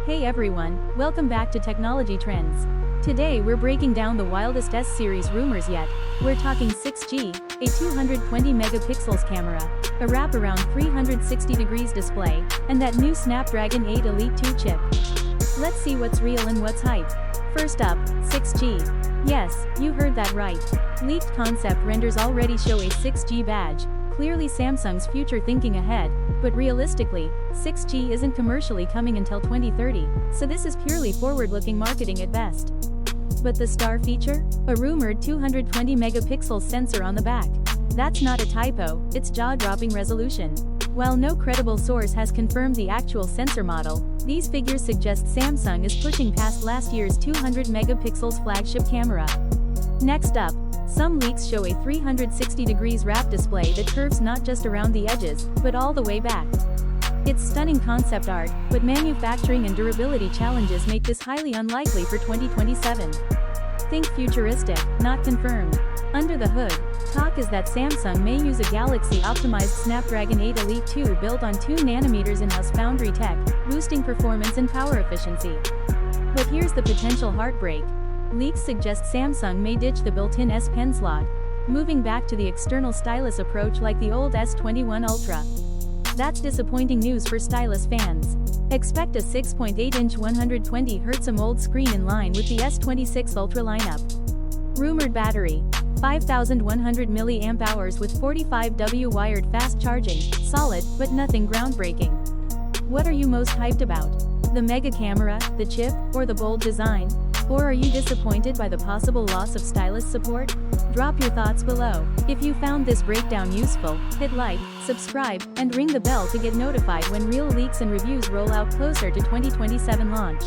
Hey everyone, welcome back to Technology Trends. Today we're breaking down the wildest S-series rumors yet. We're talking 6G, a 220 megapixels camera, a wraparound 360 degrees display, and that new Snapdragon 8 Elite 2 chip. Let's see what's real and what's hype. First up, 6G. Yes, you heard that right. Leaked concept renders already show a 6G badge. Clearly Samsung's future thinking ahead, but realistically, 6G isn't commercially coming until 2030, so this is purely forward-looking marketing at best. But the star feature? A rumored 220 megapixels sensor on the back. That's not a typo, it's jaw-dropping resolution. While no credible source has confirmed the actual sensor model, these figures suggest Samsung is pushing past last year's 200 megapixels flagship camera. Next up, some leaks show a 360 degrees wrap display that curves not just around the edges, but all the way back. It's stunning concept art, but manufacturing and durability challenges make this highly unlikely for 2027. Think futuristic, not confirmed. Under the hood, talk is that Samsung may use a Galaxy-optimized Snapdragon 8 Elite 2 built on 2nm in-house foundry tech, boosting performance and power efficiency. But here's the potential heartbreak. Leaks suggest Samsung may ditch the built-in S Pen slot, moving back to the external stylus approach like the old S27 Ultra. That's disappointing news for stylus fans. Expect a 6.8-inch 120Hz AMOLED screen in line with the S26 Ultra lineup. Rumored battery: 5,100 mAh with 45W wired fast charging, solid, but nothing groundbreaking. What are you most hyped about? The mega camera, the chip, or the bold design? Or are you disappointed by the possible loss of stylus support? Drop your thoughts below. If you found this breakdown useful, hit like, subscribe, and ring the bell to get notified when real leaks and reviews roll out closer to 2027 launch.